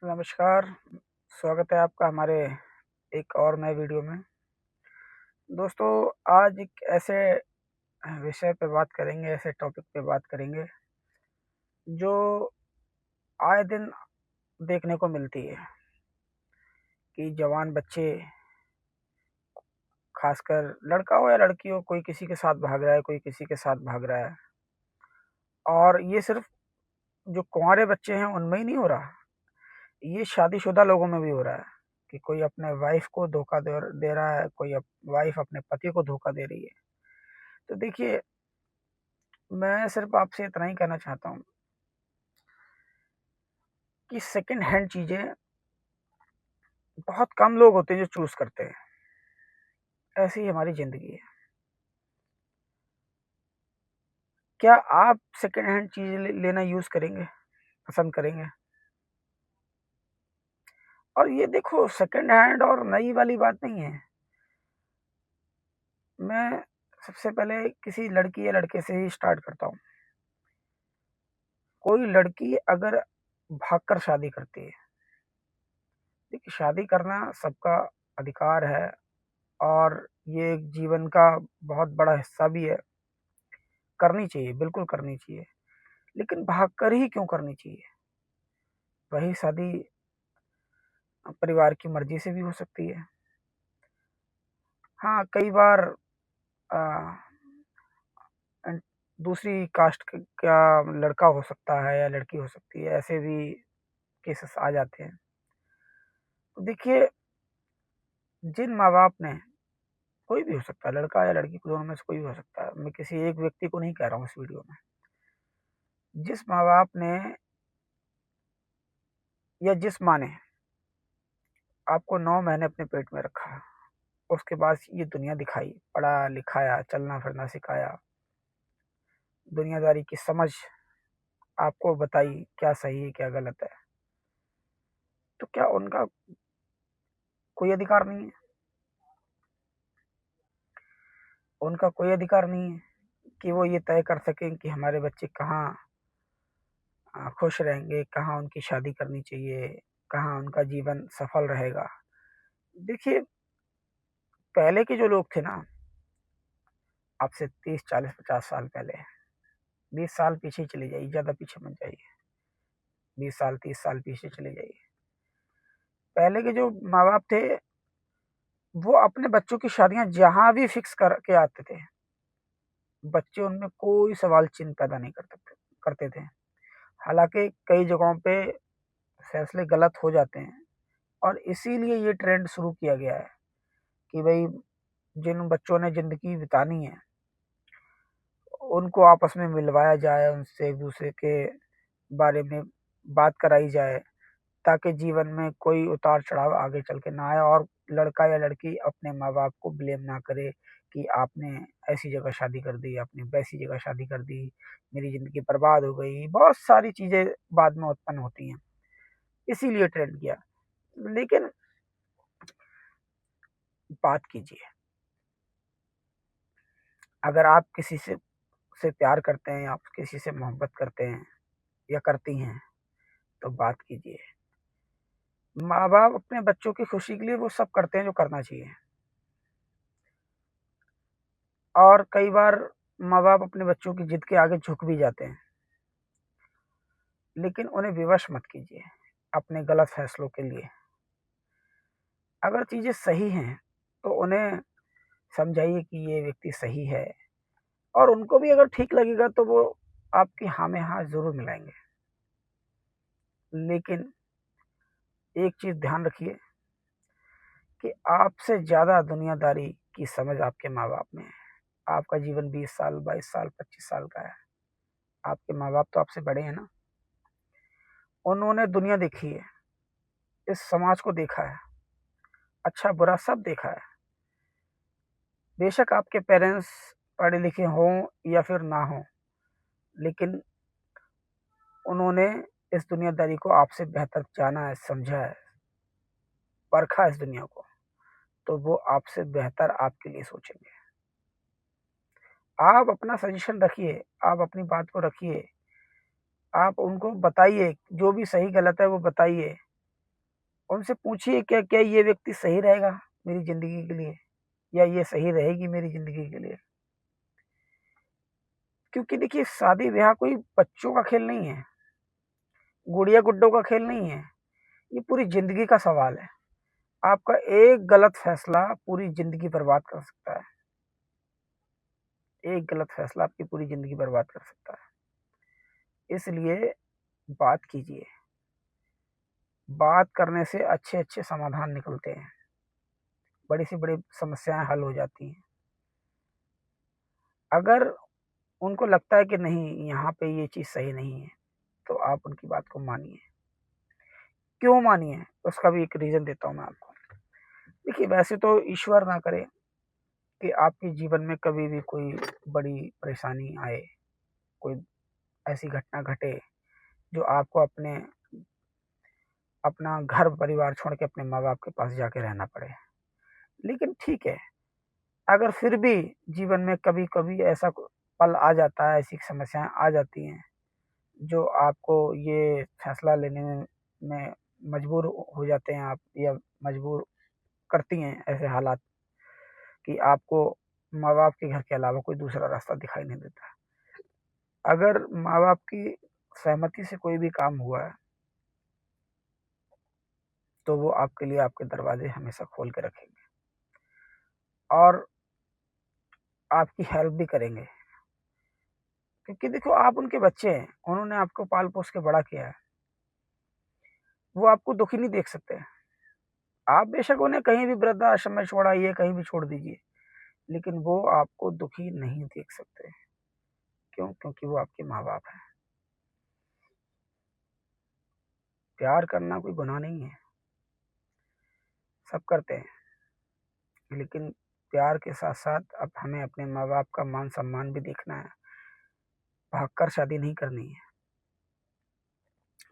नमस्कार, स्वागत है आपका हमारे एक और नए वीडियो में। दोस्तों, आज एक ऐसे विषय पे बात करेंगे, ऐसे टॉपिक पे बात करेंगे, जो आए दिन देखने को मिलती है कि जवान बच्चे, खासकर लड़का हो या लड़की हो, कोई किसी के साथ भाग रहा है, कोई किसी के साथ भाग रहा है। और ये सिर्फ जो कुंवारे बच्चे हैं, उनमें ही नहीं हो रहा, ये शादीशुदा लोगों में भी हो रहा है कि कोई अपने वाइफ को धोखा दे रहा है, कोई वाइफ अपने पति को धोखा दे रही है। तो देखिए, मैं सिर्फ आपसे इतना ही कहना चाहता हूँ कि सेकंड हैंड चीज़ें बहुत कम लोग होते हैं जो चूज़ करते हैं। ऐसी ही हमारी ज़िंदगी है। क्या आप सेकंड हैंड चीज़ें लेना यूज़ करेंगे, पसंद करेंगे? और ये देखो, सेकंड हैंड और नई वाली बात नहीं है। मैं सबसे पहले किसी लड़की या लड़के से ही स्टार्ट करता हूँ। कोई लड़की अगर भागकर शादी करती है, देखिए, शादी करना सबका अधिकार है और ये एक जीवन का बहुत बड़ा हिस्सा भी है। करनी चाहिए, बिल्कुल करनी चाहिए। लेकिन भागकर ही क्यों करनी चाहिए? वही शादी परिवार की मर्ज़ी से भी हो सकती है। हाँ, कई बार अ, अन दूसरी कास्ट का लड़का हो सकता है या लड़की हो सकती है, ऐसे भी केसेस आ जाते हैं। तो देखिए, जिन माँ-बाप ने, कोई भी हो सकता है, लड़का या लड़की, दोनों में से कोई भी हो सकता है, मैं किसी एक व्यक्ति को नहीं कह रहा हूँ इस वीडियो में। जिस माँ-बाप ने या जिस माँ ने आपको 9 महीने अपने पेट में रखा, उसके बाद ये दुनिया दिखाई, पढ़ा-लिखाया, चलना-फिरना सिखाया, दुनियादारी की समझ आपको बताई, क्या सही है, क्या गलत है, तो क्या उनका कोई अधिकार नहीं है? उनका कोई अधिकार नहीं है कि वो ये तय कर सकें कि हमारे बच्चे कहाँ खुश रहेंगे, कहाँ उनकी शादी करनी चाहिए, कहाँ उनका जीवन सफल रहेगा? देखिए, पहले के जो लोग थे ना, आज से 30, 40, 50 साल पहले, 20 साल पीछे चले जाइए, ज़्यादा पीछे मत जाइए, 20 साल, 30 साल पीछे चले जाइए। पहले के जो माँ-बाप थे, वो अपने बच्चों की शादियाँ जहाँ भी फिक्स करके आते थे, बच्चे उनमें कोई सवाल चिन्ह पैदा नहीं करते थे। हालाँकि कई जगहों पे फैसले गलत हो जाते हैं और इसीलिए ये ट्रेंड शुरू किया गया है कि भई, जिन बच्चों ने ज़िंदगी बितानी है, उनको आपस में मिलवाया जाए, उनसे एक-दूसरे के बारे में बात कराई जाए, ताकि जीवन में कोई उतार-चढ़ाव आगे चल के ना आए और लड़का या लड़की अपने माँ-बाप को ब्लेम ना करे कि आपने ऐसी जगह शादी कर दी, आपने वैसी जगह शादी कर दी, मेरी ज़िंदगी बर्बाद हो गई। बहुत सारी चीज़ें बाद में उत्पन्न होती हैं, इसीलिए ट्रेंड किया। लेकिन बात कीजिए, अगर आप किसी से प्यार करते हैं, आप किसी से मोहब्बत करते हैं या करती हैं, तो बात कीजिए। माँ-बाप अपने बच्चों की खुशी के लिए वो सब करते हैं जो करना चाहिए। और कई बार माँ-बाप अपने बच्चों की जिद के आगे झुक भी जाते हैं, लेकिन उन्हें विवश मत कीजिए अपने गलत फैसलों के लिए। अगर चीज़ें सही हैं, तो उन्हें समझाइए कि ये व्यक्ति सही है और उनको भी अगर ठीक लगेगा तो वो आपकी हाँ में हाँ ज़रूर मिलाएँगे। लेकिन एक चीज़ ध्यान रखिए कि आपसे ज़्यादा दुनियादारी की समझ आपके माँ-बाप में है। आपका जीवन 20 साल, 22 साल, 25 साल का है। आपके माँ-बाप तो आपसे बड़े हैं ना। उन्होंने दुनिया देखी है, इस समाज को देखा है, अच्छा-बुरा सब देखा है। बेशक आपके पेरेंट्स पढ़े-लिखे हों या फिर ना हों, लेकिन उन्होंने इस दुनियादारी को आपसे बेहतर जाना है, समझा है, परखा है इस दुनिया को, तो वो आपसे बेहतर आपके लिए सोचेंगे। आप अपना सजेशन रखिए, आप अपनी बात को रखिए, आप उनको बताइए, जो भी सही-गलत है वो बताइए, उनसे पूछिए क्या क्या ये व्यक्ति सही रहेगा मेरी ज़िंदगी के लिए, या ये सही रहेगी मेरी ज़िंदगी के लिए। क्योंकि देखिए शादी-ब्याह कोई बच्चों का खेल नहीं है, गुड़िया-गुड्डों का खेल नहीं है, ये पूरी ज़िंदगी का सवाल है। आपका एक गलत फैसला पूरी ज़िंदगी बर्बाद कर सकता है, एक गलत फैसला आपकी पूरी ज़िंदगी बर्बाद कर सकता है। इसलिए बात कीजिए, बात करने से अच्छे-अच्छे समाधान निकलते हैं, बड़ी से बड़ी समस्याएँ हल हो जाती हैं। अगर उनको लगता है कि नहीं यहाँ पे ये चीज़ सही नहीं है, तो आप उनकी बात को मानिए। क्यों मानिए? उसका भी एक रीज़न देता हूँ मैं आपको। देखिए वैसे तो ईश्वर ना करे कि आपके जीवन में कभी भी कोई बड़ी परेशानी आए, कोई ऐसी घटना घटे जो आपको अपना घर-परिवार छोड़ के अपने माँ-बाप के पास जाके रहना पड़े। लेकिन ठीक है, अगर फिर भी जीवन में कभी-कभी ऐसा पल आ जाता है, ऐसी समस्याएँ आ जाती हैं, जो आपको ये फैसला लेने में मजबूर हो जाते हैं आप, या मजबूर करती हैं ऐसे हालात कि आपको माँ-बाप के घर के अलावा कोई दूसरा रास्ता दिखाई नहीं देता। अगर माँ-बाप की सहमति से कोई भी काम हुआ है, तो वो आपके लिए आपके दरवाज़े हमेशा खोल के रखेंगे और आपकी हेल्प भी करेंगे। क्योंकि देखो आप उनके बच्चे हैं, उन्होंने आपको पाल-पोस के बड़ा किया है, वो आपको दुखी नहीं देख सकते। आप बेशक उन्हें कहीं भी वृद्धाश्रम में छोड़ आइए, कहीं भी छोड़ दीजिए, लेकिन वो आपको दुखी नहीं देख सकते। क्यों? क्योंकि वो आपके माँ-बाप हैं। प्यार करना कोई गुनाह नहीं है, सब करते हैं, लेकिन प्यार के साथ-साथ अब हमें अपने माँ-बाप का मान-सम्मान भी देखना है। भागकर शादी नहीं करनी है,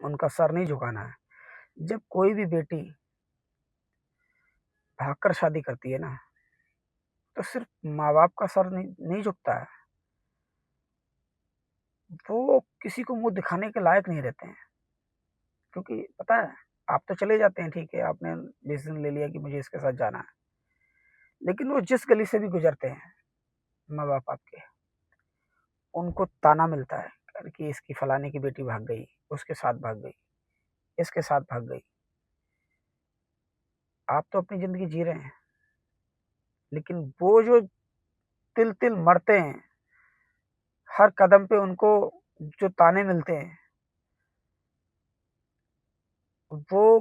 उनका सर नहीं झुकाना है। जब कोई भी बेटी भागकर शादी करती है ना, तो सिर्फ़ माँ-बाप का सर नहीं झुकता है, वो किसी को मुँह दिखाने के लायक नहीं रहते हैं। क्योंकि पता है, आप तो चले जाते हैं, ठीक है, आपने डिसीज़न ले लिया कि मुझे इसके साथ जाना है, लेकिन वो जिस गली से भी गुज़रते हैं, माँ-बाप आपके, उनको ताना मिलता है कि इसकी फलाने की बेटी भाग गई, उसके साथ भाग गई, इसके साथ भाग गई। आप तो अपनी ज़िंदगी जी रहे हैं, लेकिन वो जो तिल-तिल मरते हैं, हर कदम पे उनको जो ताने मिलते हैं, वो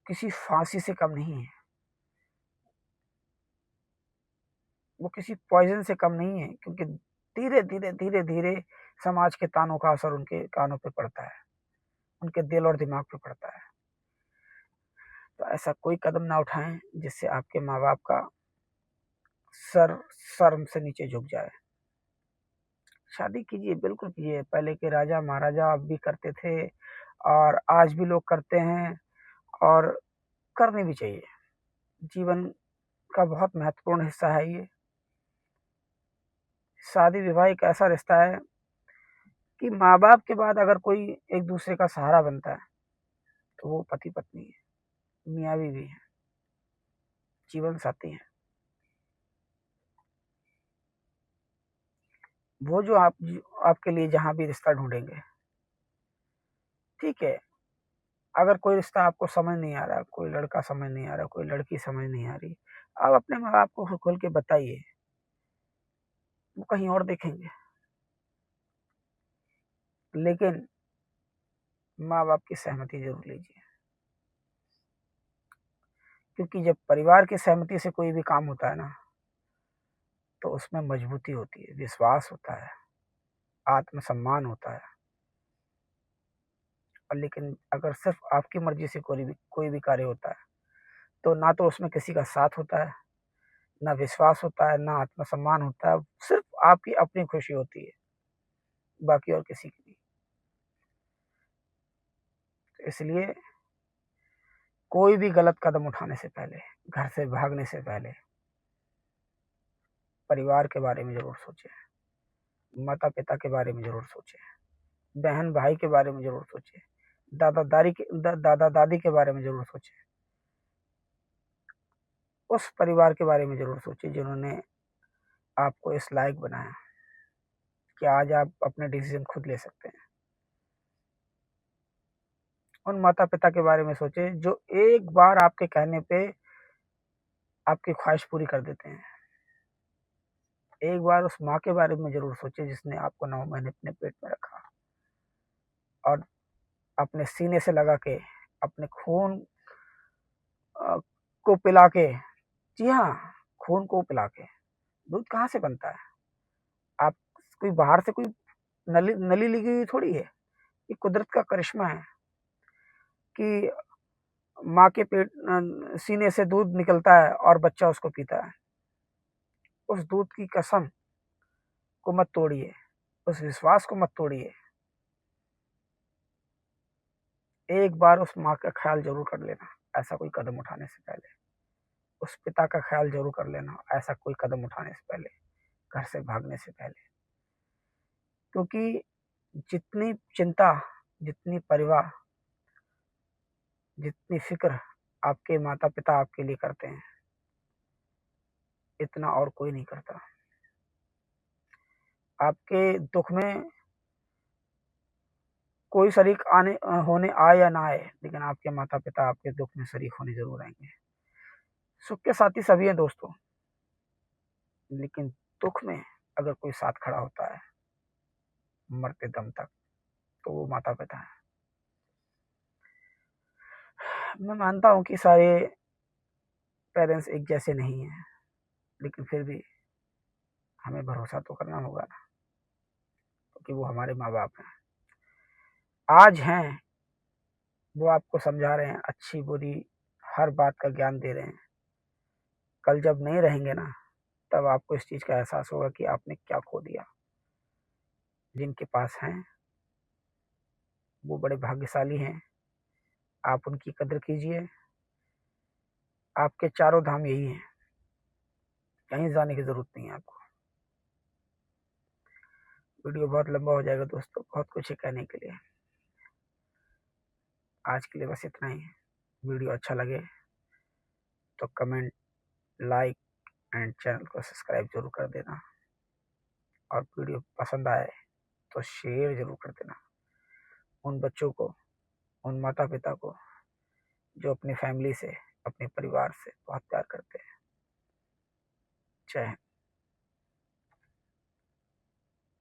किसी फांसी से कम नहीं है, वो किसी पॉइज़न से कम नहीं है, क्योंकि धीरे-धीरे, धीरे-धीरे समाज के तानों का असर उनके कानों पे पड़ता है, उनके दिल और दिमाग पे पड़ता है। तो ऐसा कोई कदम ना उठाएँ जिससे आपके माँ-बाप का सर शर्म से नीचे झुक जाए। शादी कीजिए, बिल्कुल कीजिए, पहले के राजा-महाराजा अब भी करते थे और आज भी लोग करते हैं और करनी भी चाहिए। जीवन का बहुत महत्वपूर्ण हिस्सा है ये। शादी-विवाह एक ऐसा रिश्ता है कि माँ-बाप के बाद अगर कोई एक-दूसरे का सहारा बनता है, तो वो पति-पत्नी है, मियाँ-बीवी हैं, जीवन-साथी हैं। वो जो आपके लिए जहाँ भी रिश्ता ढूँढेंगे, ठीक है, अगर कोई रिश्ता आपको समझ नहीं आ रहा, कोई लड़का समझ नहीं आ रहा, कोई लड़की समझ नहीं आ रही, आप अपने माँ-बाप को खोल के बताइए, वो कहीं और देखेंगे। लेकिन माँ-बाप की सहमति ज़रूर लीजिए, क्योंकि जब परिवार की सहमति से कोई भी काम होता है ना, तो उसमें मजबूती होती है, विश्वास होता है, आत्मसम्मान होता है। और लेकिन अगर सिर्फ़ आपकी मर्ज़ी से कोई भी कार्य होता है, तो ना तो उसमें किसी का साथ होता है, ना विश्वास होता है, ना आत्मसम्मान होता है, सिर्फ़ आपकी अपनी खुशी होती है, बाकी और किसी की नहीं। तो इसलिए कोई भी गलत कदम उठाने से पहले, घर से भागने से पहले, परिवार के बारे में ज़रूर सोचें, माता-पिता के बारे में ज़रूर सोचें, बहन-भाई के बारे में ज़रूर सोचें, दादा-दादी के बारे में ज़रूर सोचें। उस परिवार के बारे में ज़रूर सोचिए जिन्होंने आपको इस लायक बनाया कि आज आप अपने डिसीज़न खुद ले सकते हैं। उन माता-पिता के बारे में सोचिए जो एक बार आपके कहने पे आपकी ख़्वाहिश पूरी कर देते हैं। एक बार उस माँ के बारे में ज़रूर सोचिए जिसने आपको 9 महीने अपने पेट में रखा और अपने सीने से लगा के, अपने खून को पिला के, जी हाँ, खून को पिला के। दूध कहाँ से बनता है? आप कोई बाहर से कोई नली नली लगी हुई थोड़ी है। ये कुदरत का करिश्मा है कि माँ के सीने से दूध निकलता है और बच्चा उसको पीता है। उस दूध की कसम को मत तोड़िए, उस विश्वास को मत तोड़िए। एक बार उस माँ का ख़्याल ज़रूर कर लेना, ऐसा कोई कदम उठाने से पहले। उस पिता का ख़्याल ज़रूर कर लेना, ऐसा कोई कदम उठाने से पहले, घर से भागने से पहले। क्योंकि जितनी चिंता, जितनी परवाह, जितनी फ़िक्र आपके माता-पिता आपके लिए करते हैं, इतना और कोई नहीं करता। आपके दुःख में कोई शरीक होने आए या ना आए, लेकिन आपके माता-पिता आपके दुःख में शरीक होने ज़रूर आएँगे। सुख के साथी सभी हैं दोस्तों, लेकिन दुःख में अगर कोई साथ खड़ा होता है, मरते दम तक, तो वो माता-पिता हैं। मैं मानता हूँ कि सारे पेरेंट्स एक जैसे नहीं हैं, लेकिन फिर भी हमें भरोसा तो करना होगा ना, क्योंकि वो हमारे माँ-बाप हैं। आज हैं, वो आपको समझा रहे हैं, अच्छी-बुरी हर बात का ज्ञान दे रहे हैं। कल जब नहीं रहेंगे ना, तब आपको इस चीज़ का एहसास होगा कि आपने क्या खो दिया। जिनके पास हैं, वो बड़े भाग्यशाली हैं। आप उनकी कदर कीजिए। आपके चारों धाम यही हैं, कहीं जाने की ज़रूरत नहीं है आपको। वीडियो बहुत लंबा हो जाएगा दोस्तों, बहुत कुछ है कहने के लिए। आज के लिए बस इतना ही है। वीडियो अच्छा लगे तो कमेंट, लाइक एंड चैनल को सब्सक्राइब ज़रूर कर देना और वीडियो पसंद आए तो शेयर ज़रूर कर देना उन बच्चों को, उन माता-पिता को जो अपनी फैमिली से, अपने परिवार से बहुत प्यार करते हैं। जय हिंद।